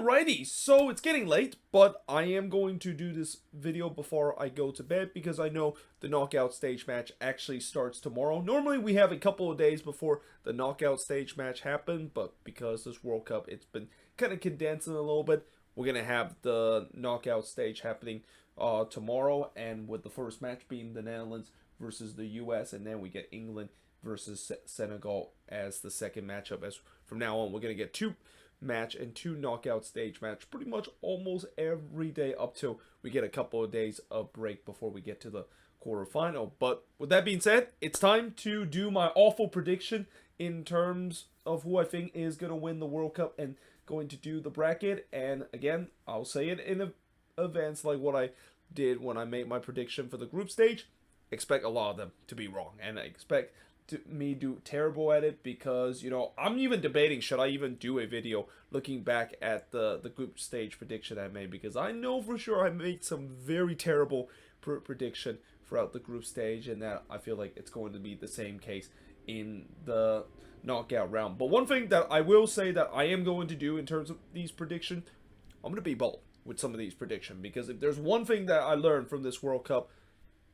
Alrighty, so it's getting late, but I am going to do this video before I go to bed because I know the knockout stage match actually starts tomorrow. Normally we have a couple of days before the knockout stage match happen, but because this World Cup, it's been kind of condensing a little bit. We're going to have the knockout stage happening tomorrow, and with the first match being the Netherlands versus the US, and then we get England versus Senegal as the second matchup. As from now on, we're going to get two match and two knockout stage match pretty much almost every day up till we get a couple of days of break before we get to the quarterfinal. But with that being said, it's time to do my awful prediction in terms of who I think is going to win the World Cup and going to do the bracket. And again, I'll say it in advance like what I did when I made my prediction for the group stage. Expect a lot of them to be wrong, and I expect me do terrible at it because, you know, I'm even debating should I even do a video looking back at the group stage prediction I made, because I know for sure I made some very terrible prediction throughout the group stage, and that I feel like it's going to be the same case in the knockout round. But one thing that I will say that I am going to do in terms of these predictions, I'm going to be bold with some of these predictions, because if there's one thing that I learned from this World Cup,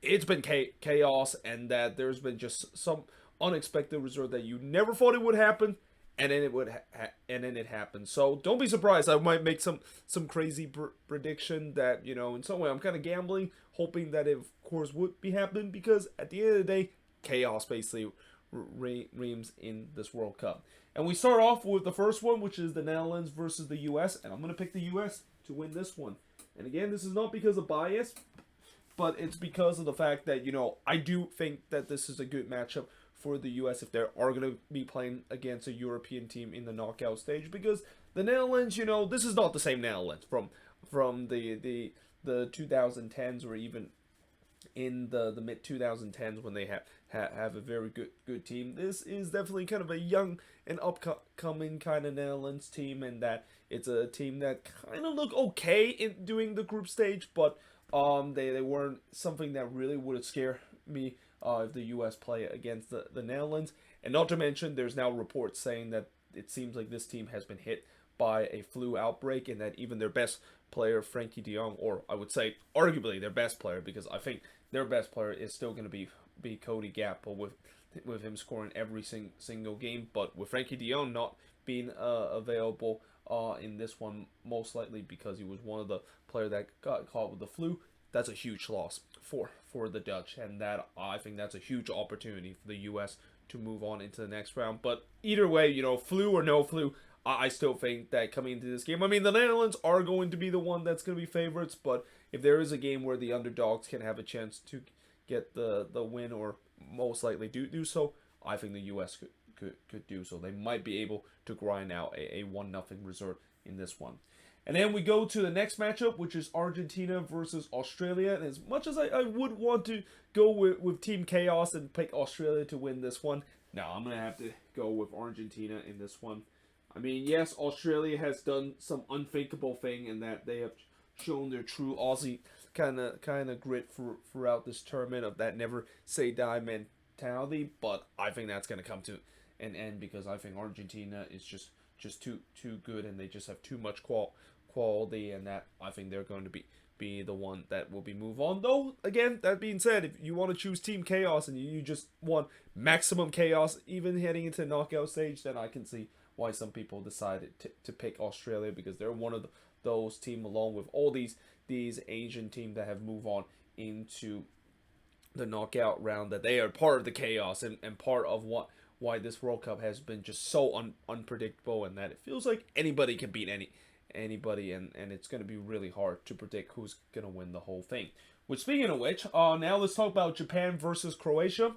it's been chaos, and that there's been just some unexpected result that you never thought it would happen, and then it happened. So don't be surprised. I might make some crazy prediction that, you know, in some way I'm kind of gambling, hoping that it of course would be happening, because at the end of the day, chaos basically reigns in this World Cup. And we start off with the first one, which is the Netherlands versus the US, and I'm gonna pick the US to win this one. And again, this is not because of bias, but it's because of the fact that, you know, I do think that this is a good matchup for the US if they are going to be playing against a European team in the knockout stage, because the Netherlands, you know, this is not the same Netherlands from the 2010s, or even in the mid 2010s when they have a very good team. This is definitely kind of a young and upcoming kind of Netherlands team, and that it's a team that kind of look okay in doing the group stage, but they weren't something that really would scare me if the U.S. play against the Netherlands. And not to mention, there's now reports saying that it seems like this team has been hit by a flu outbreak, and that even their best player, Frankie de Jong, or I would say arguably their best player, because I think their best player is still going to be Cody Gakpo, with him scoring every single game. But with Frankie de Jong not being available in this one, most likely because he was one of the players that got caught with the flu, that's a huge loss for the Dutch, and that I think that's a huge opportunity for the U.S. to move on into the next round. But either way, you know, flu or no flu, I still think that coming into this game, I mean, the Netherlands are going to be the one that's going to be favorites, but if there is a game where the underdogs can have a chance to get the win, or most likely do so, I think the U.S. could do so. They might be able to grind out a 1-0 result in this one. And then we go to the next matchup, which is Argentina versus Australia. And as much as I would want to go with Team Chaos and pick Australia to win this one, no, I'm going to have to go with Argentina in this one. I mean, yes, Australia has done some unthinkable thing in that they have shown their true Aussie kind of grit throughout this tournament, of that never say die mentality. But I think that's going to come to an end, because I think Argentina is just too good, and they just have too much quality, and that I think they're going to be the one that will be move on. Though again, that being said, if you want to choose Team Chaos and you just want maximum chaos even heading into the knockout stage, then I can see why some people decided to pick Australia, because they're one of those team, along with all these Asian teams that have moved on into the knockout round, that they are part of the chaos and part of why this World Cup has been just so unpredictable, and that it feels like anybody can beat anybody, and it's going to be really hard to predict who's going to win the whole thing. Which, speaking of which, now let's talk about Japan versus Croatia.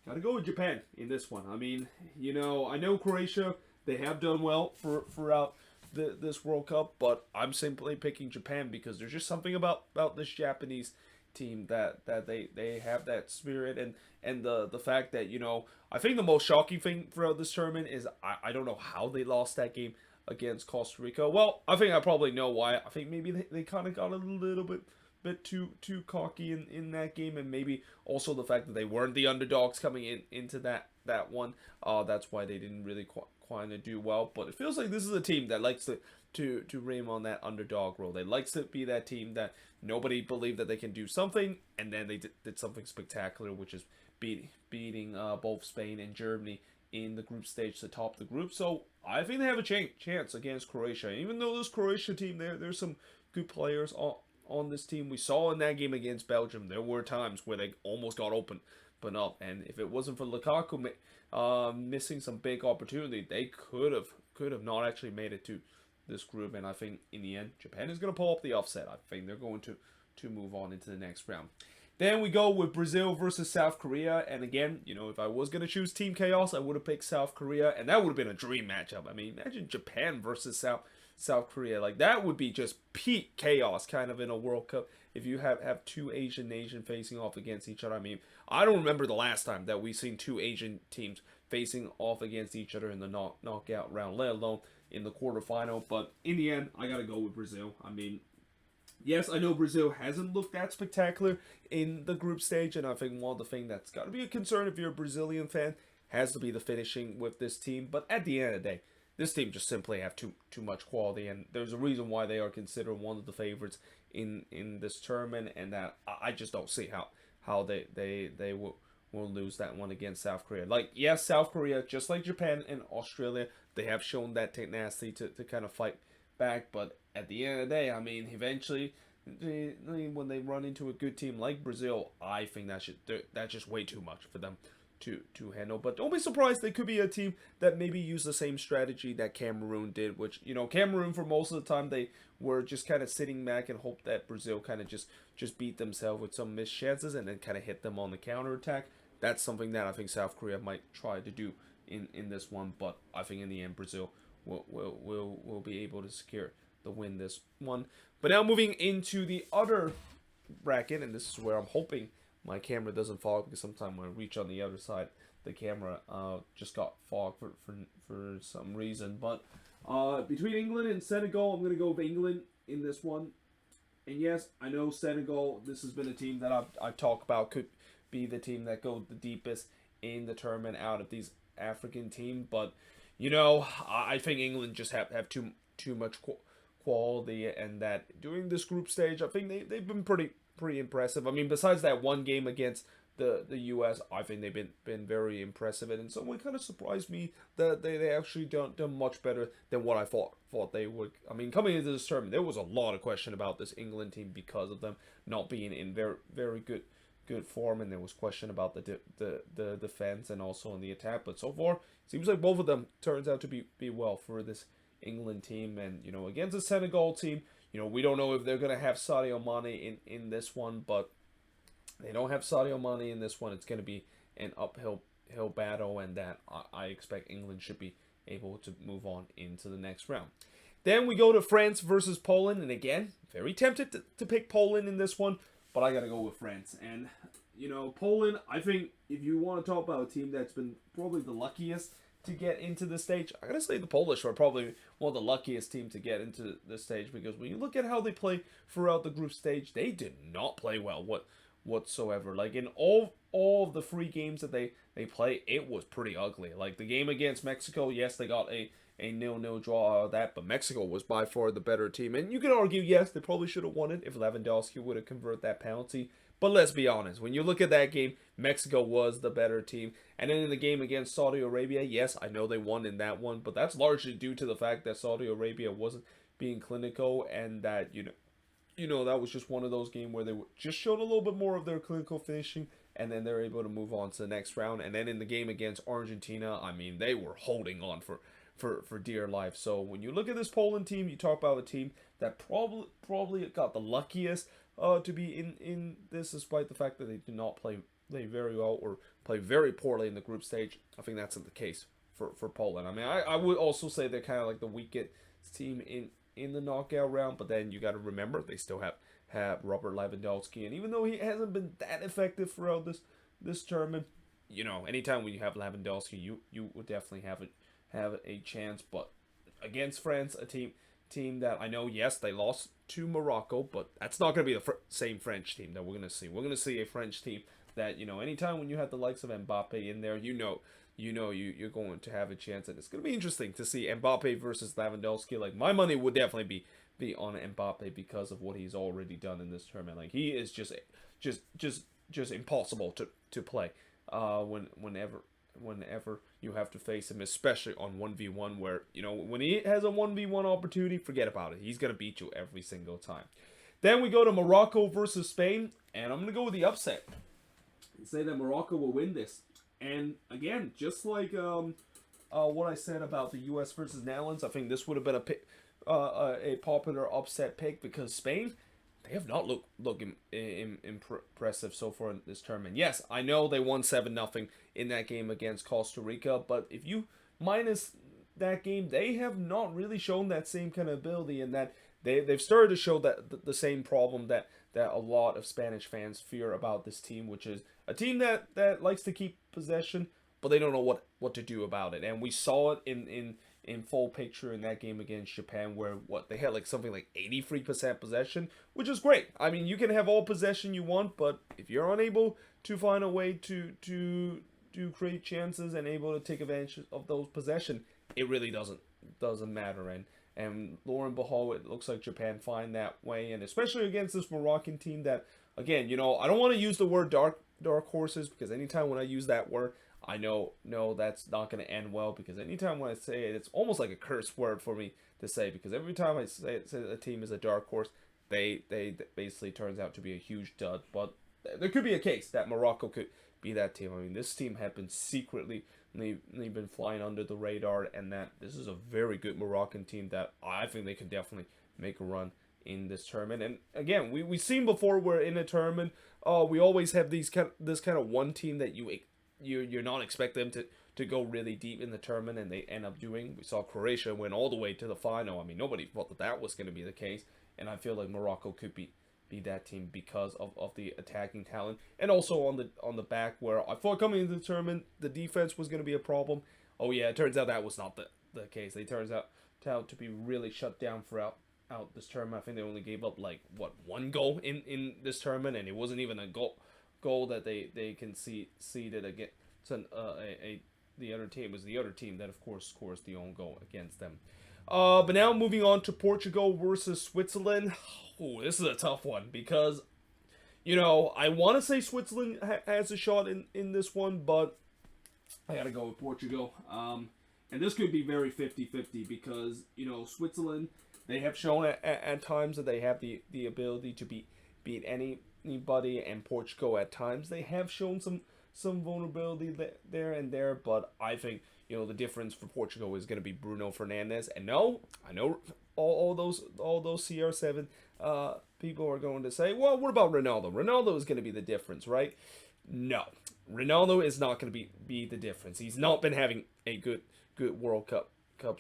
Gotta go with Japan in this one. I mean, you know, I know Croatia, they have done well throughout this World Cup, but I'm simply picking Japan because there's just something about this Japanese team that they have that spirit, and the fact that, you know, I think the most shocking thing throughout this tournament is I don't know how they lost that game against Costa Rica. Well, I think I probably know why. I think maybe they kind of got a little bit too cocky in that game, and maybe also the fact that they weren't the underdogs coming into that one. That's why they didn't really quite to do well. But it feels like this is a team that likes to reign on that underdog role. They likes to be that team that nobody believed that they can do something, and then they did something spectacular, which is beating both Spain and Germany in the group stage to top the group. So I think they have a chance against Croatia. Even though this Croatia team, there's some good players on this team. We saw in that game against Belgium, there were times where they almost got open, but not. And if it wasn't for Lukaku missing some big opportunity, they could have not actually made it to this group. And I think in the end, Japan is going to pull up the offset. I think they're going to move on into the next round. Then we go with Brazil versus South Korea. And again, if I was going to choose Team Chaos, I would have picked South Korea. And that would have been a dream matchup. I mean, imagine Japan versus South Korea. Like, that would be just peak chaos kind of in a World Cup if you have two Asian nations facing off against each other. I mean, I don't remember the last time that we've seen two Asian teams facing off against each other in the knockout round, let alone in the quarterfinal. But in the end, I got to go with Brazil. I mean, yes, I know Brazil hasn't looked that spectacular in the group stage, and I think one of the things that's got to be a concern if you're a Brazilian fan has to be the finishing with this team. But at the end of the day, this team just simply have too much quality, and there's a reason why they are considered one of the favorites in this tournament, and that I just don't see how they will lose that one against South Korea. Like, yes, South Korea, just like Japan and Australia, they have shown that tenacity to kind of fight back, but at the end of the day, I mean, eventually, when they run into a good team like Brazil, I think that's just way too much for them to handle. But don't be surprised, they could be a team that maybe use the same strategy that Cameroon did, which, Cameroon for most of the time they were just kind of sitting back and hope that Brazil kind of just beat themselves with some missed chances and then kind of hit them on the counterattack. That's something that I think South Korea might try to do in this one, but I think in the end Brazil will be able to secure the win this one. But now moving into the other bracket, and this is where I'm hoping my camera doesn't fog, because sometimes when I reach on the other side, the camera just got fogged for some reason. But between England and Senegal, I'm going to go with England in this one. And yes, I know Senegal, this has been a team that I've talked about could be the team that goes the deepest in the tournament out of these African teams. But, I think England just have too much quality, and that during this group stage, I think they've been pretty impressive. I mean, besides that one game against the US, I think they've been very impressive, and in some way kind of surprised me that they actually done much better than what I thought they would. I mean, coming into this tournament, there was a lot of question about this England team because of them not being in very good form, and there was question about the defense and also in the attack. But so far, it seems like both of them turns out to be well for this England team. And against the Senegal team, we don't know if they're gonna have Sadio Mane in this one, but they don't have Sadio Mane in this one. It's gonna be an uphill battle, and that I expect England should be able to move on into the next round. Then we go to France versus Poland, and again, very tempted to pick Poland in this one, but I gotta go with France. And Poland, I think if you want to talk about a team that's been probably the luckiest to get into the stage, I gotta say the Polish are probably one of the luckiest teams to get into the stage, because when you look at how they play throughout the group stage, they did not play well whatsoever. Like, in all of the 3 games that they play, it was pretty ugly. Like, the game against Mexico, yes, they got a 0-0 draw out of that, but Mexico was by far the better team. And you could argue, yes, they probably should have won it if Lewandowski would have converted that penalty. But let's be honest, when you look at that game, Mexico was the better team. And then in the game against Saudi Arabia, yes, I know they won in that one, but that's largely due to the fact that Saudi Arabia wasn't being clinical, and that, that was just one of those games where they just showed a little bit more of their clinical finishing, and then they're able to move on to the next round. And then in the game against Argentina, I mean, they were holding on for dear life. So when you look at this Poland team, you talk about a team that probably got the luckiest to be in this, despite the fact that they did not play very well or play very poorly in the group stage. I think that's the case for Poland. I mean, I would also say they're kind of like the weakest team in the knockout round, but then you got to remember they still have Robert Lewandowski, and even though he hasn't been that effective throughout this tournament, anytime when you have Lewandowski, you would definitely have a chance. But against France, a team that I know, yes, they lost to Morocco, but that's not going to be the same French team that we're going to see. We're going to see a French team that, anytime when you have the likes of Mbappe in there, you know you're going to have a chance, and it's going to be interesting to see Mbappe versus Lewandowski. Like my money would definitely be on Mbappe because of what he's already done in this tournament. Like he is just just impossible to play. Whenever you have to face him, especially on 1v1, where when he has a 1v1 opportunity, forget about it. He's gonna beat you every single time. Then we go to Morocco versus Spain, and I'm gonna go with the upset and say that Morocco will win this. And again, just like what I said about the U.S. versus Netherlands, I think this would have been a popular upset pick because Spain, they have not looked impressive so far in this tournament. Yes, I know they won 7-0 in that game against Costa Rica, but if you minus that game, they have not really shown that same kind of ability, and that they've started to show that the same problem that a lot of Spanish fans fear about this team, which is a team that likes to keep possession, but they don't know what to do about it. And we saw it in full picture in that game against Japan, where they had like something like 83% possession, which is great. I mean, you can have all possession you want, but if you're unable to find a way to create chances and able to take advantage of those possession, it really doesn't matter. And lo and behold, it looks like Japan find that way, and especially against this Moroccan team that, again, I don't want to use the word dark horses, because anytime when I use that word, I know that's not going to end well, because anytime when I say it, it's almost like a curse word for me to say, because every time I say a team is a dark horse, they basically turns out to be a huge dud. But there could be a case that Morocco could be that team. I mean, this team had been secretly, they've been flying under the radar, and that this is a very good Moroccan team that I think they can definitely make a run in this tournament. And again, we've seen before where in a tournament, we always have this kind of one team that you're not expecting them to go really deep in the tournament, and they end up doing. We saw Croatia went all the way to the final. I mean, nobody thought that was going to be the case, and I feel like Morocco could be that team because of the attacking talent, and also on the back, where I thought coming into the tournament the defense was going to be a problem. Oh yeah, it turns out that was not the case. They turns out to be really shut down throughout this tournament. I think they only gave up like one goal in this tournament, and it wasn't even a goal that they conceded against the other team. It was the other team that of course scores the own goal against them. But now moving on to Portugal versus Switzerland. Oh, this is a tough one, because I want to say Switzerland has a shot in this one, but I gotta go with Portugal. And this could be very 50-50, because Switzerland, they have shown at times that they have the ability to beat anybody, and Portugal at times they have shown some vulnerability there and there. But I think the difference for Portugal is going to be Bruno Fernandes. And no, I know all those CR7 people are going to say, well, what about Ronaldo? Ronaldo is going to be the difference, right? No, Ronaldo is not going to be the difference. He's not been having a good World Cup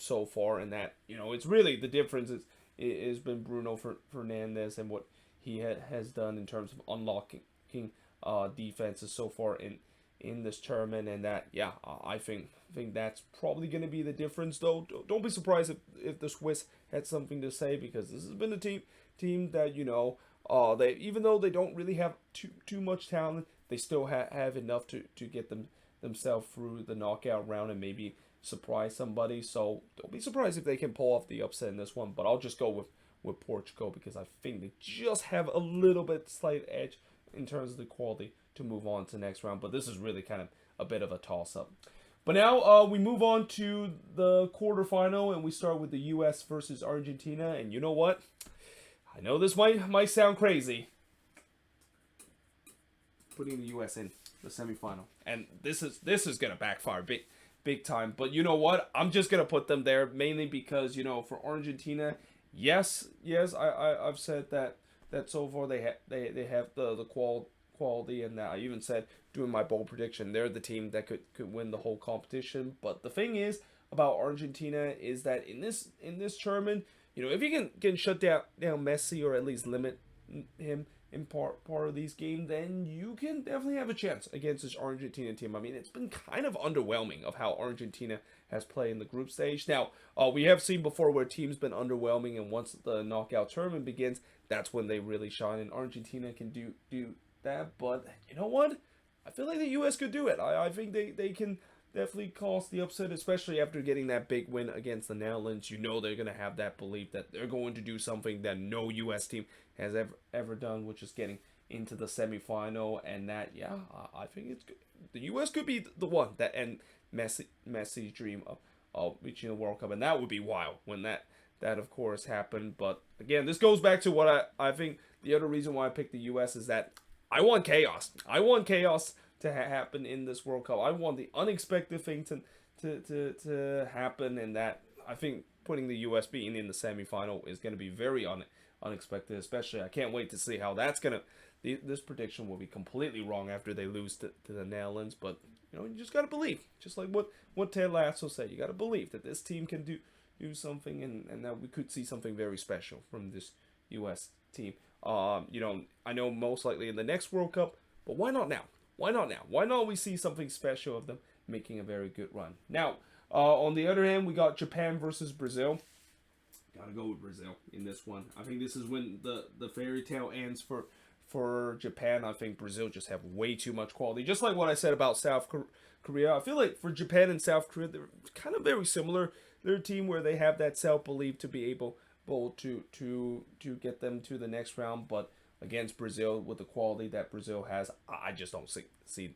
so far, and that it's really the difference is been Bruno Fernandes and what he has done in terms of unlocking defenses so far in this tournament. And that, yeah, I think that's probably going to be the difference. Though don't be surprised if the Swiss had something to say, because this has been a team that they, even though they don't really have too much talent, they still have enough to get themselves through the knockout round and maybe surprise somebody. So don't be surprised if they can pull off the upset in this one. But I'll just go with Portugal, because I think they just have a little bit slight edge in terms of the quality to move on to the next round. But this is really kind of a bit of a toss-up. But now we move on to the quarterfinal, and we start with the U.S. versus Argentina. And you know what? I know this might sound crazy, putting the U.S. in the semifinal, and this is gonna backfire big time. But you know what? I'm just gonna put them there, mainly because for Argentina, yes, I've said that so far they have the quality, and that I even said doing my bold prediction, they're the team that could win the whole competition. But the thing is about Argentina is that in this tournament, if you can shut down Messi, or at least limit him in part of these games, then you can definitely have a chance against this Argentina team. I mean, it's been kind of underwhelming of how Argentina has played in the group stage. Now, we have seen before where teams been underwhelming, and once the knockout tournament begins, that's when they really shine, and Argentina can do that. But you know what? I feel like the U.S. could do it. I think they definitely caused the upset, especially after getting that big win against the Netherlands. You know they're gonna have that belief that they're going to do something that no U.S. team has ever done, which is getting into the semifinal. And that, yeah, I think it's good. The U.S. could be the one that end Messi's dream of reaching the World Cup, and that would be wild when that of course happened. But again, this goes back to what I think the other reason why I picked the U.S. is that I want chaos. I want chaos to happen in this World Cup. I want the unexpected thing to happen, and that I think putting the U.S. being in the semifinal is going to be very unexpected. Especially, I can't wait to see how that's gonna. This prediction will be completely wrong after they lose to the Netherlands, but you just gotta believe. Just like what Ted Lasso said, you gotta believe that this team can do something, and that we could see something very special from this U.S. team. I know most likely in the next World Cup, but why not now? Why not now? Why not we see something special of them making a very good run? Now, on the other hand, we got Japan versus Brazil. Gotta go with Brazil in this one. I think this is when the fairy tale ends for Japan. I think Brazil just have way too much quality. Just like what I said about South Korea. I feel like for Japan and South Korea, they're kind of very similar. They're a team where they have that self-belief to be able to get them to the next round. But against Brazil, with the quality that Brazil has, I just don't see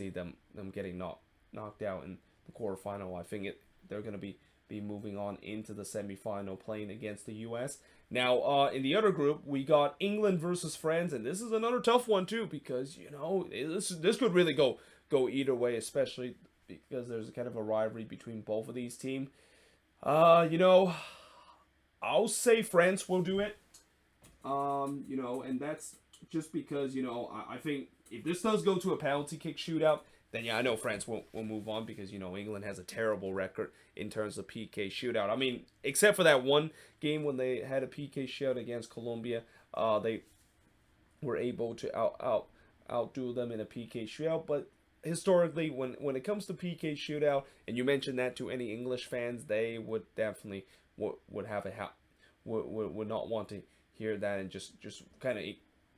them getting knocked out in the quarterfinal. I think they're going to be moving on into the semifinal, playing against the U.S. Now, in the other group, we got England versus France, and this is another tough one too, because this could really go either way, especially because there's kind of a rivalry between both of these teams. I'll say France will do it. And that's just because I think if this does go to a penalty kick shootout, then yeah, I know France will move on because England has a terrible record in terms of PK shootout. I mean, except for that one game when they had a PK shootout against Colombia, they were able to outdo them in a PK shootout. But historically, when it comes to PK shootout, and you mentioned that to any English fans, they would definitely would have would not want to hear that and just kind of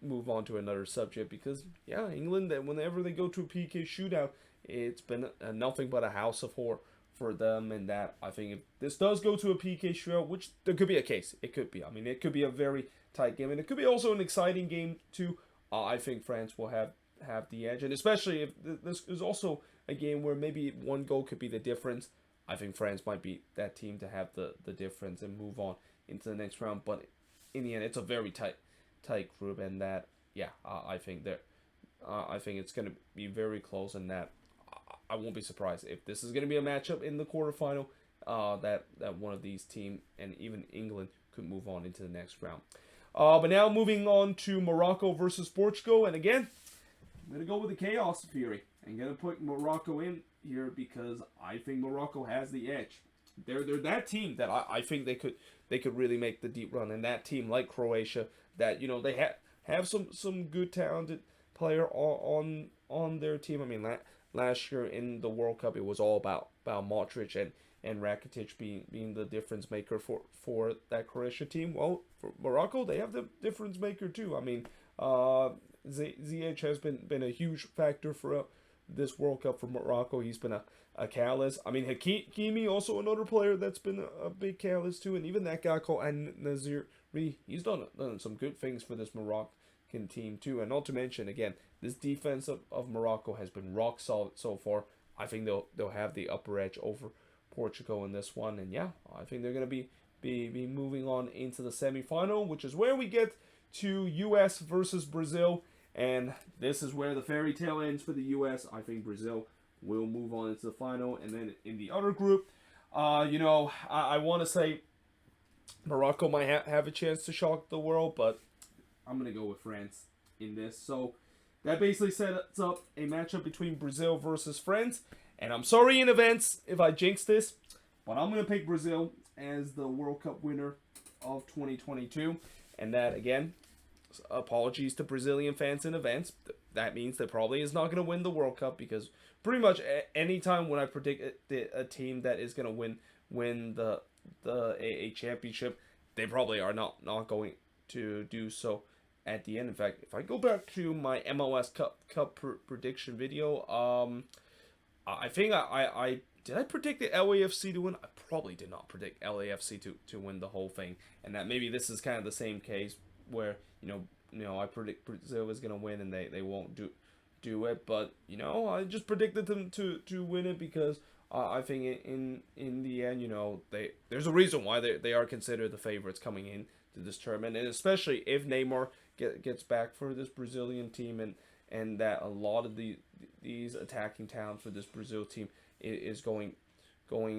move on to another subject because yeah, England, whenever they go to a PK shootout, it's been nothing but a house of horror for them. And that I think if this does go to a PK shootout, which there could be a case, it could be. I mean, it could be a very tight game, and it could be also an exciting game too. I think France will have the edge, and especially if this is also a game where maybe one goal could be the difference. I think France might be that team to have the difference and move on into the next round. But in the end, it's a very tight group, and that yeah, I think it's going to be very close, and that I won't be surprised if this is going to be a matchup in the quarterfinal. That one of these teams and even England could move on into the next round. But now moving on to Morocco versus Portugal, and again, I'm going to go with the chaos theory. I'm going to put Morocco in here because I think Morocco has the edge. They're that team that I think they could really make the deep run, and that team like Croatia that they have some good talented player on their team. I mean, last year in the World Cup, it was all about Modric and Rakitic being the difference maker for that Croatia team. Well, for Morocco, they have the difference maker too. I mean, Ziyech has been a huge factor for this World Cup for Morocco. He's been a catalyst. I mean, Hakimi, also another player that's been a big catalyst too, and even that guy called Nazir, he's done some good things for this Moroccan team too. And not to mention, again, this defense of Morocco has been rock solid so far. I think they'll have the upper edge over Portugal in this one, and yeah, I think they're gonna be moving on into the semifinal, which is where we get to U.S. versus Brazil. And this is where the fairy tale ends for the U.S. I think Brazil will move on into the final. And then in the other group, I want to say Morocco might have a chance to shock the world, but I'm going to go with France in this. So that basically sets up a matchup between Brazil versus France. And I'm sorry in advance if I jinx this, but I'm going to pick Brazil as the World Cup winner of 2022. And that, again, apologies to Brazilian fans in advance. That means that probably is not going to win the World Cup, because pretty much any time when I predict a team that is going to win a championship, they probably are not going to do so at the end. In fact, if I go back to my MLS Cup prediction video, I think I did I predict the LAFC to win? I probably did not predict LAFC to win the whole thing, and that maybe this is kind of the same case where I predict Brazil is gonna win and they won't do it, but I just predicted them to win it because I think in the end there's a reason why they are considered the favorites coming in to this tournament, and especially if Neymar gets back for this Brazilian team and that a lot of these attacking talent for this Brazil team is going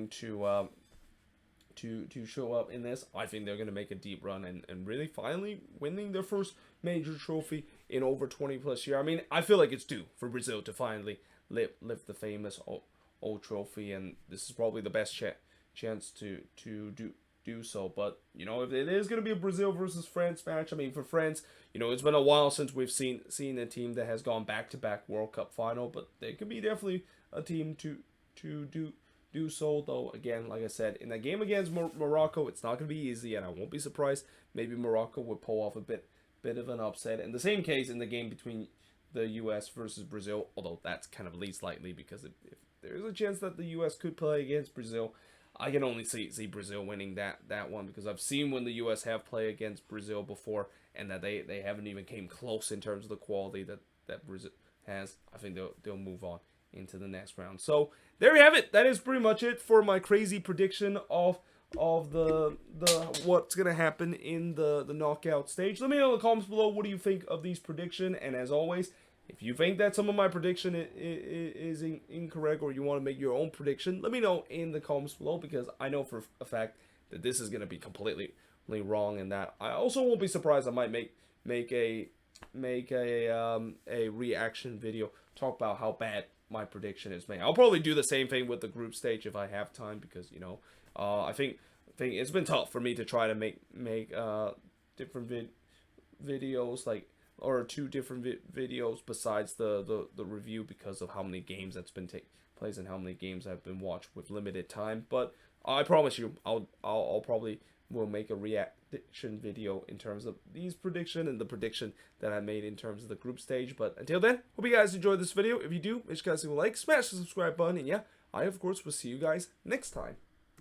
to show up in this. I think they're going to make a deep run and really finally winning their first major trophy in over 20 plus years. I mean, I feel like it's due for Brazil to finally lift the famous O trophy, and this is probably the best chance to do so. But if it is going to be a Brazil versus France match, I mean, for France, it's been a while since we've seen a team that has gone back-to-back World Cup final, but they could be definitely a team to do so. Though again, like I said, in that game against Morocco, it's not going to be easy, and I won't be surprised maybe Morocco would pull off a bit of an upset. In the same case in the game between the U.S. versus Brazil, although that's kind of least likely because if there's a chance that the U.S. could play against Brazil, I can only see Brazil winning that one, because I've seen when the U.S. have played against Brazil before and that they haven't even came close in terms of the quality that Brazil has. I think they'll move on into the next round. So there you have it. That is pretty much it for my crazy prediction of the what's gonna happen in the knockout stage. Let me know in the comments below, what do you think of these predictions, and as always, if you think that some of my prediction is incorrect, or you want to make your own prediction, let me know in the comments below, because I know for a fact that this is going to be completely wrong, and that I also won't be surprised I might make a reaction video, talk about how bad my prediction is made. I'll probably do the same thing with the group stage if I have time, because I think it's been tough for me to try to make different videos, like, or two different videos besides the review, because of how many games that's been taking place and how many games I've been watched with limited time. But I promise you, I'll probably will make a reaction video in terms of these prediction and the prediction that I made in terms of the group stage. But until then, hope you guys enjoyed this video. If you do, make sure you guys leave a like, smash the subscribe button, and yeah, I of course will see you guys next time.